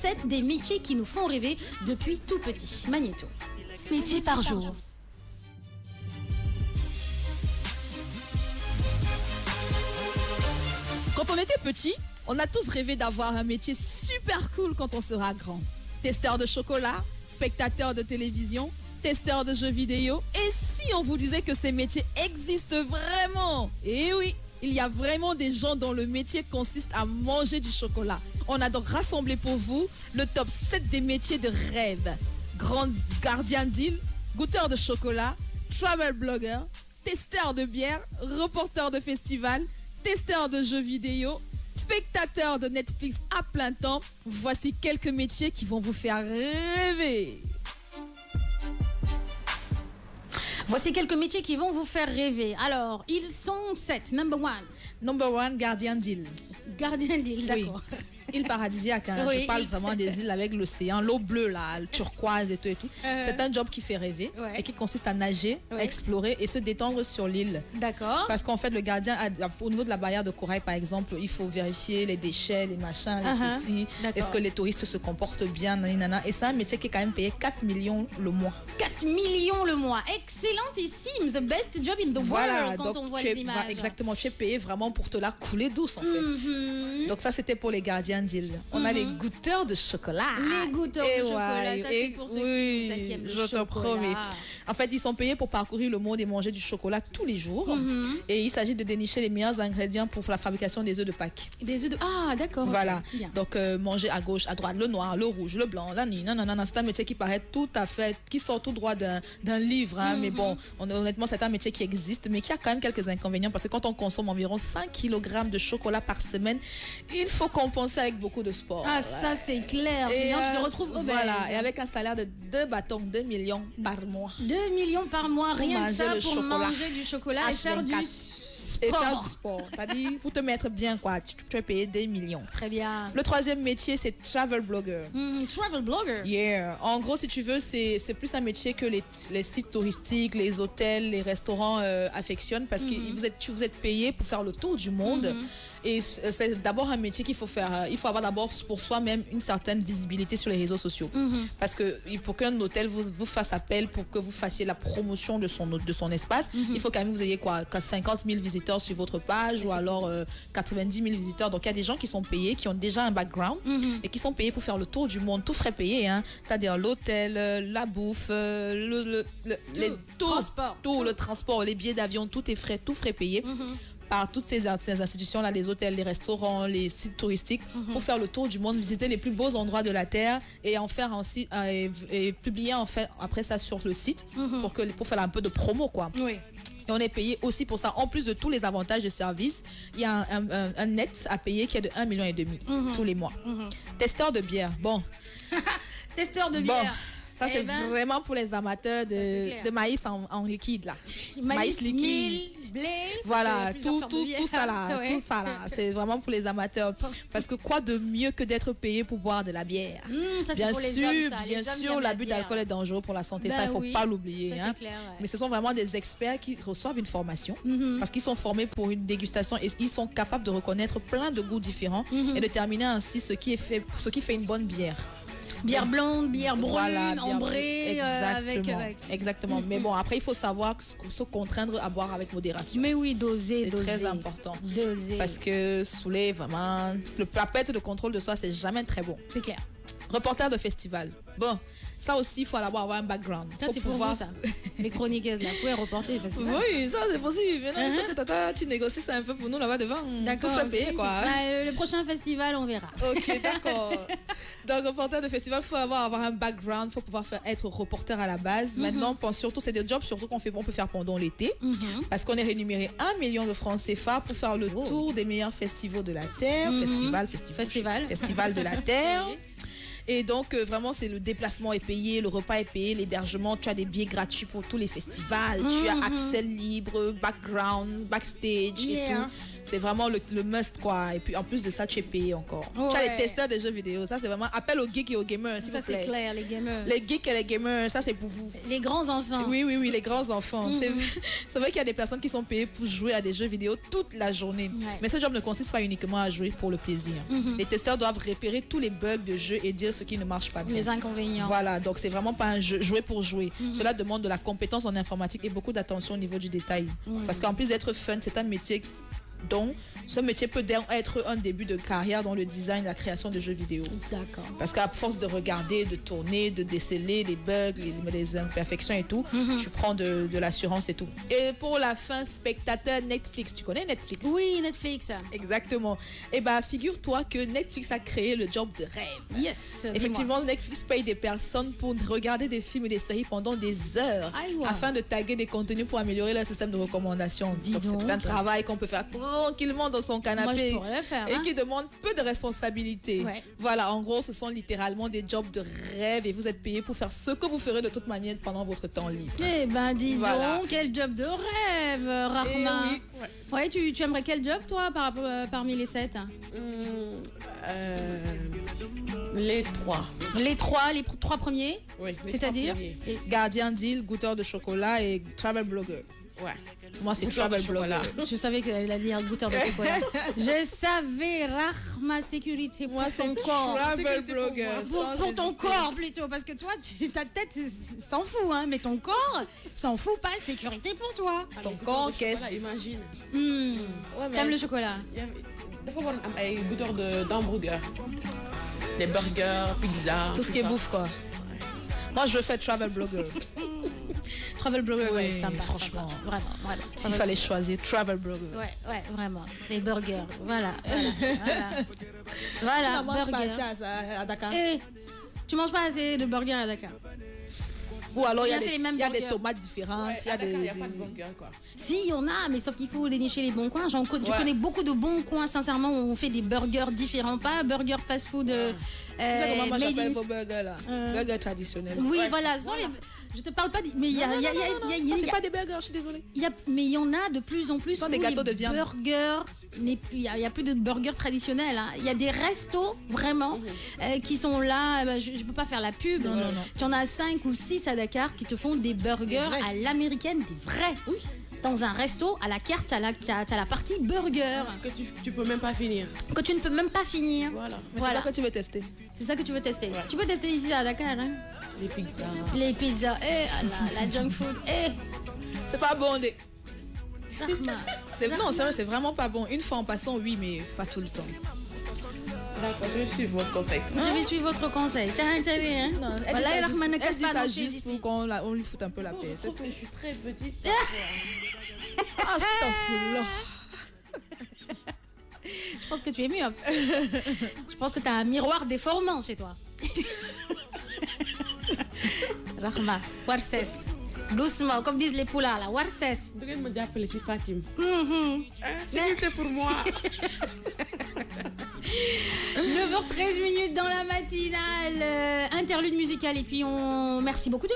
7 des métiers qui nous font rêver depuis tout petit. Magnéto. Métier par jour. Quand on était petit, on a tous rêvé d'avoir un métier super cool quand on sera grand. Testeur de chocolat, spectateur de télévision, testeur de jeux vidéo. Et si on vous disait que ces métiers existent vraiment? Eh oui, il y a vraiment des gens dont le métier consiste à manger du chocolat. On a donc rassemblé pour vous le top 7 des métiers de rêve. Grand gardien d'île, goûteur de chocolat, travel blogger, testeur de bière, reporter de festival, testeur de jeux vidéo, spectateur de Netflix à plein temps. Voici quelques métiers qui vont vous faire rêver. Voici quelques métiers qui vont vous faire rêver. Alors, ils sont 7. Number 1. Number 1, gardien d'île. Gardien d'île, d'accord. Oui. Île paradisiaque, hein. Oui, Je parle vraiment des îles avec l'océan, l'eau bleue là, le turquoise et tout et tout. C'est un job qui fait rêver et qui consiste à nager, à explorer et se détendre sur l'île. D'accord. Parce qu'en fait, le gardien, au niveau de la barrière de corail par exemple, il faut vérifier les déchets, les machins, les ceci. Est-ce que les touristes se comportent bien, nanana. Et c'est un métier qui est quand même payé 4 millions le mois. 4 millions le mois. Excellentissime. The best job in the world quand on voit les images. Exactement, tu es payé vraiment pour te la couler douce en fait. Donc ça, c'était pour les gardiens d'île. On a les goûteurs de chocolat. Les goûteurs de chocolat, ça c'est pour ceux qui aiment le chocolat. Je te promets. En fait, ils sont payés pour parcourir le monde et manger du chocolat tous les jours. Et il s'agit de dénicher les meilleurs ingrédients pour la fabrication des œufs de Pâques. Des œufs de... Ah, d'accord. Voilà. Okay. Donc, manger à gauche, à droite, le noir, le rouge, le blanc, la nina, nanana. C'est un métier qui paraît tout à fait... qui sort tout droit d'un livre. Hein, mais bon, honnêtement, c'est un métier qui existe, mais qui a quand même quelques inconvénients. Parce que quand on consomme environ 5 kg de chocolat par semaine, il faut compenser avec beaucoup de sport. Ah, ça c'est clair. Sinon, tu te retrouves obèse. Voilà. Et avec un salaire de 2 bâtons, 2 millions par mois. 2 millions par mois, rien que ça pour manger du chocolat et faire du sport. Et faire du sport. C'est-à-dire, pour te mettre bien, quoi. Tu es payé des millions. Très bien. Le troisième métier, c'est travel blogger. Travel blogger. Yeah. En gros, si tu veux, c'est plus un métier que les sites touristiques, les hôtels, les restaurants affectionnent parce que vous êtes payé pour faire le tour du monde. Et c'est d'abord un métier qu'il faut faire. Il faut avoir d'abord pour soi-même une certaine visibilité sur les réseaux sociaux. Parce que pour qu'un hôtel vous fasse appel, pour que vous fassiez la promotion de son espace, il faut quand même que vous ayez quoi, 50 000 visiteurs sur votre page ou alors 90 000 visiteurs. Donc il y a des gens qui sont payés, qui ont déjà un background et qui sont payés pour faire le tour du monde, tout frais payé. Hein. C'est-à-dire l'hôtel, la bouffe, le transport, les billets d'avion, tout est frais, tout frais payé. Par toutes ces institutions-là, les hôtels, les restaurants, les sites touristiques, pour faire le tour du monde, visiter les plus beaux endroits de la Terre et en faire ainsi, et publier en fait après ça sur le site pour faire un peu de promo, quoi. Oui. Et on est payé aussi pour ça. En plus de tous les avantages de service, il y a un net à payer qui est de 1,5 million tous les mois. Testeur de bière, bon. Testeur de bière. Ça, c'est vraiment pour les amateurs de maïs en liquide, là. Maïs liquide. Blé, voilà, tout ça là, tout ça là, c'est vraiment pour les amateurs. Parce que quoi de mieux que d'être payé pour boire de la bière? Ça, bien sûr, les hommes, ça. Bien sûr, l'abus d'alcool est dangereux pour la santé, ça il faut pas l'oublier. Hein. Mais ce sont vraiment des experts qui reçoivent une formation parce qu'ils sont formés pour une dégustation et ils sont capables de reconnaître plein de goûts différents et déterminer ainsi ce qui fait une bonne bière. Bière blonde, bière brune, ambrée. Exactement. Mais bon, après, il faut savoir se contraindre à boire avec modération. Mais oui, doser. C'est très important. Doser. Parce que saouler, vraiment, la perte de contrôle de soi, c'est jamais très bon. C'est clair. Reporter de festival. Bon, ça aussi, il faut avoir un background. Ça, c'est pour vous, ça. Les chroniqueuses, là. Vous pouvez reporter les festivals. Oui, ça, c'est possible. Maintenant, il faut que tu négocies ça un peu pour nous là-bas devant. D'accord. Tout payer, quoi. Le prochain festival, on verra. Ok, d'accord. Donc, reporter de festival, il faut avoir un background, il faut pouvoir être reporter à la base. Maintenant, surtout, c'est des jobs surtout qu'on peut faire pendant l'été. Parce qu'on est rémunéré 1 million de francs CFA pour faire le tour des meilleurs festivals de la Terre. Festival de la Terre. Et donc, vraiment, c'est le déplacement est payé, le repas est payé, l'hébergement, tu as des billets gratuits pour tous les festivals, tu as accès libre, background, backstage et tout. c'est vraiment le must, quoi. Et puis en plus de ça, tu es payé encore. Tu as les testeurs de jeux vidéo. Ça, c'est vraiment appel aux geeks et aux gamers. Ça, c'est clair, les gamers. Les geeks et les gamers, ça, c'est pour vous. Les grands enfants. Oui, les grands enfants. C'est vrai qu'il y a des personnes qui sont payées pour jouer à des jeux vidéo toute la journée. Mais ce job ne consiste pas uniquement à jouer pour le plaisir. Les testeurs doivent repérer tous les bugs de jeu et dire ce qui ne marche pas bien. Les inconvénients. Voilà, donc c'est vraiment pas un jeu, jouer pour jouer. Cela demande de la compétence en informatique et beaucoup d'attention au niveau du détail. Parce qu'en plus d'être fun, c'est un métier dont ce métier peut être un début de carrière dans le design et la création de jeux vidéo. D'accord. Parce qu'à force de regarder, de tourner, de déceler les bugs, les imperfections et tout, tu prends de l'assurance et tout. Et pour la fin, spectateur Netflix. Tu connais Netflix? Oui, Netflix. Exactement. Et bah, figure-toi que Netflix a créé le job de rêve. Yes. Effectivement, Netflix paye des personnes pour regarder des films et des séries pendant des heures afin de taguer des contenus pour améliorer leur système de recommandation. C'est un travail qu'on peut faire tranquillement dans son canapé. Moi, je le faire, et qui demande peu de responsabilité. Voilà, en gros, ce sont littéralement des jobs de rêve et vous êtes payé pour faire ce que vous ferez de toute manière pendant votre temps libre. Eh ben, dis donc, quel job de rêve, Rahma. Ouais, tu aimerais quel job, toi, parmi les 7? Les 3. Les 3 premiers? Oui. C'est-à-dire gardien d'île, goûteur de chocolat et travel blogger. Ouais. Moi, c'est travel blogger. Je savais qu'elle allait dire goûteur de chocolat. Je savais, Rahma sécurité pour ton corps. Travel blogger. Pour ton corps plutôt, parce que toi, ta tête s'en fout, hein, mais ton corps s'en fout pas. Sécurité pour toi. Ton corps, qu'est-ce? Imagine. T'aimes le chocolat? Il faut avoir un goûteur d'hamburger. Des burgers, pizza. Tout ce qui est bouffe, quoi. Moi, je veux faire travel blogger. Travel blogger, oui, sympa. Franchement, vraiment. S'il fallait choisir, travel blogger. Ouais, vraiment. Les burgers, voilà. Tu ne manges pas assez à Dakar? Tu manges pas assez de burgers à Dakar? Ou alors il y a des tomates différentes. Il n'y a pas de burger, quoi. Si, il y en a, mais sauf qu'il faut dénicher les bons coins. Je connais beaucoup de bons coins, sincèrement, où on fait des burgers différents. Pas burger fast-food. Tu sais comment moi j'appelle vos burgers là? Burgers traditionnels. Oui, voilà. Je te parle pas, mais il y a. C'est pas des burgers, je suis désolée. Mais il y en a de plus en plus. Ce sont des gâteaux de viande. Il n'y a plus de burgers traditionnels. Hein. Il y a des restos, vraiment, qui sont là. Je ne peux pas faire la pub. Non. Tu en as 5 ou 6 à Dakar qui te font des burgers à l'américaine, des vrais. Oui. Dans un resto, à la carte, tu as la partie burger. Que tu peux même pas finir. Que tu ne peux même pas finir. Voilà. C'est ça que tu veux tester. C'est ça que tu veux tester. Ouais. Tu peux tester ici à Dakar. Hein? Les pizzas. La junk food. C'est pas bon. Non, c'est vraiment pas bon. Une fois en passant, oui, mais pas tout le temps. D'accord, je vais suivre votre conseil. Je vais suivre votre conseil. Tiens, intérêt, hein? Non, elle dit ça juste pour qu'on lui foute un peu la paix. Je suis très petite. Astaghfirullah. Je pense que tu es myope. Je pense que tu as un miroir déformant chez toi. Rahma, Warses. Doucement, comme disent les poulards là, Warses. Vous me dire appeler si Fatim. C'était pour moi. 9h13 dans la matinale. Interlude musicale et puis merci beaucoup de